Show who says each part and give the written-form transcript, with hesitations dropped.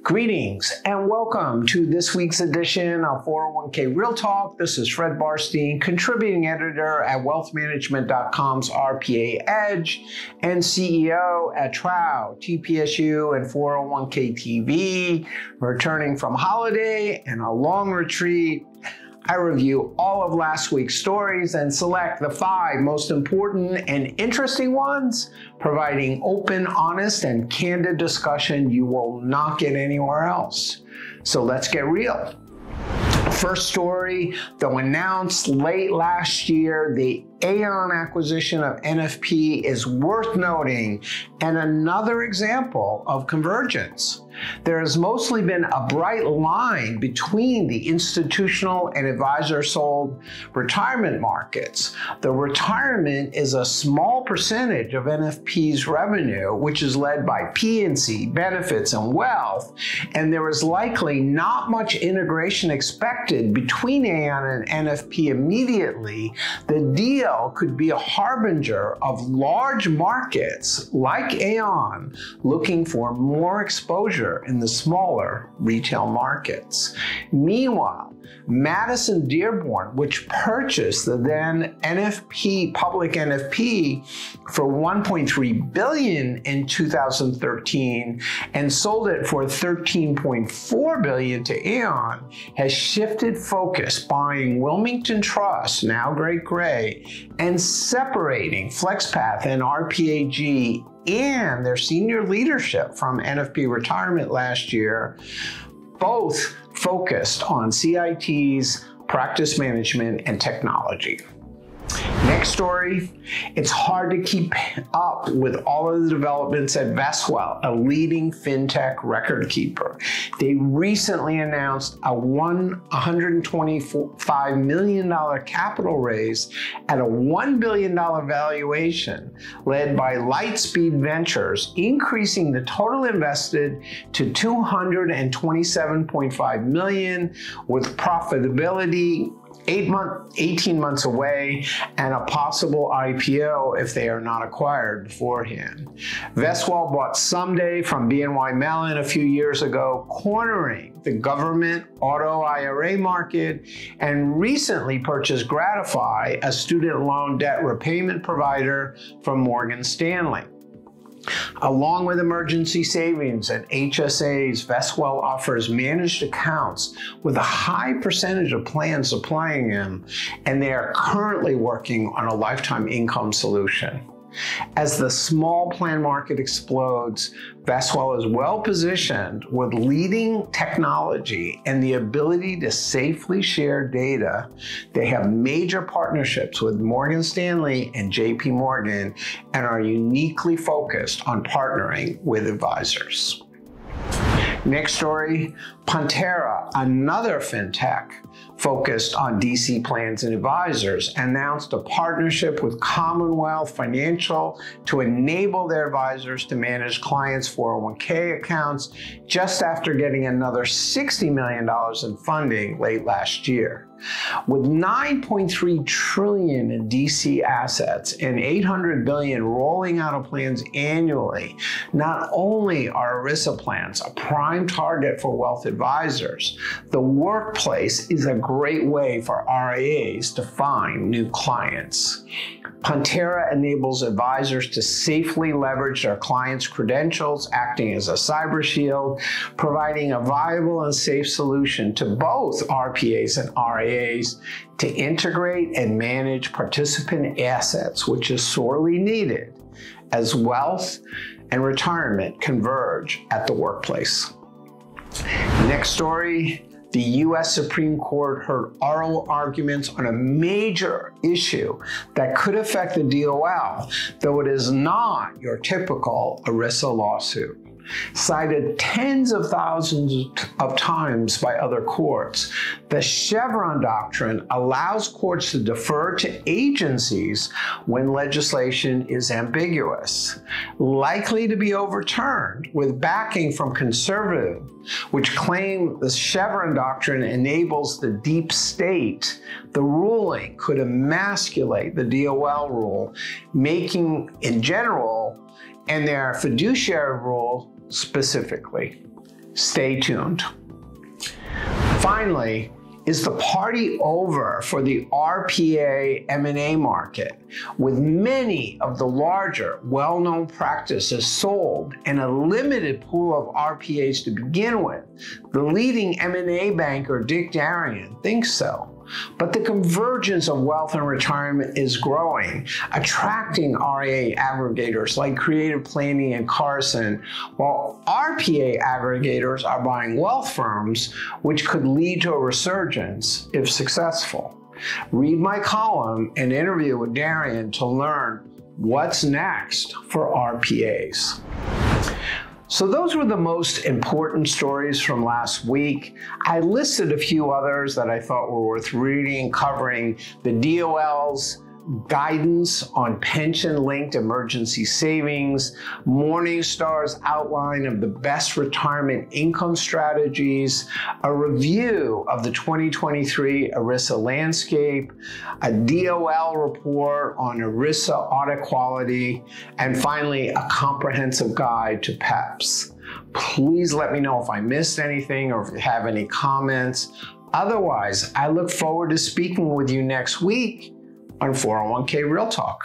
Speaker 1: Greetings and welcome to this week's edition of 401k Real Talk. This is Fred Barstein, contributing editor at wealthmanagement.com's RPA Edge and CEO at TROW, TPSU and 401k TV. Returning from holiday and a long retreat, I review all of last week's stories and select the 5 most important and interesting ones, providing open, honest, and candid discussion you will not get anywhere else. So let's get real. First story, though announced late last year, the Aon acquisition of NFP is worth noting and another example of convergence. There has mostly been a bright line between the institutional and advisor-sold retirement markets. The retirement is a small percentage of NFP's revenue, which is led by P&C, benefits, and wealth, and there is likely not much integration expected between Aon and NFP immediately. The deal could be a harbinger of large markets like Aon looking for more exposure in the smaller retail markets. Meanwhile, Madison Dearborn, which purchased the then NFP, public NFP for $1.3 billion in 2013 and sold it for $13.4 billion to Aon, has shifted focus, buying Wilmington Trust, now Great Gray, and separating FlexPath and RPAG and their senior leadership from NFP retirement last year, both focused on CITs, practice management, and technology. Next story, it's hard to keep up with all of the developments at Vestwell, a leading fintech record keeper. They recently announced a $125 million capital raise at a $1 billion valuation led by Lightspeed Ventures, increasing the total invested to $227.5 million with profitability 18 months away and a possible IPO if they are not acquired beforehand. Vestwell bought Someday from BNY Mellon a few years ago, cornering the government auto IRA market, and recently purchased Gratify, a student loan debt repayment provider, from Morgan Stanley. Along with emergency savings and HSAs, Vestwell offers managed accounts with a high percentage of plans supplying them, and they are currently working on a lifetime income solution. As the small plan market explodes, Vestwell is well positioned with leading technology and the ability to safely share data. They have major partnerships with Morgan Stanley and JP Morgan and are uniquely focused on partnering with advisors. Next story, Pantera, another fintech focused on DC plans and advisors, announced a partnership with Commonwealth Financial to enable their advisors to manage clients' 401k accounts just after getting another $60 million in funding late last year. With $9.3 trillion in DC assets and $800 billion rolling out of plans annually, not only are ERISA plans a prime target for wealth advisors, the workplace is a great way for RIAs to find new clients. Pantera enables advisors to safely leverage their clients' credentials, acting as a cyber shield, providing a viable and safe solution to both RPAs and RIAs to integrate and manage participant assets, which is sorely needed as wealth and retirement converge at the workplace. Next story. The U.S. Supreme Court heard oral arguments on a major issue that could affect the DOL, though it is not your typical ERISA lawsuit. Cited tens of thousands of times by other courts, the Chevron doctrine allows courts to defer to agencies when legislation is ambiguous, likely to be overturned with backing from conservatives, which claim the Chevron doctrine enables the deep state. The ruling could emasculate the DOL rule, making in general and their fiduciary rule specifically. Stay tuned. Finally, is the party over for the RPA M&A market, with many of the larger, well-known practices sold and a limited pool of RPAs to begin with? The leading M&A banker, Dick Darien, thinks so. But the convergence of wealth and retirement is growing, attracting RIA aggregators like Creative Planning and Carson, while RPA aggregators are buying wealth firms, which could lead to a resurgence if successful. Read my column and interview with Darien to learn what's next for RPAs. So those were the most important stories from last week. I listed a few others that I thought were worth reading, covering the DOL's guidance on pension-linked emergency savings, Morningstar's outline of the best retirement income strategies, a review of the 2023 ERISA landscape, a DOL report on ERISA audit quality, and finally, a comprehensive guide to PEPs. Please let me know if I missed anything or if you have any comments. Otherwise, I look forward to speaking with you next week on 401k Real Talk.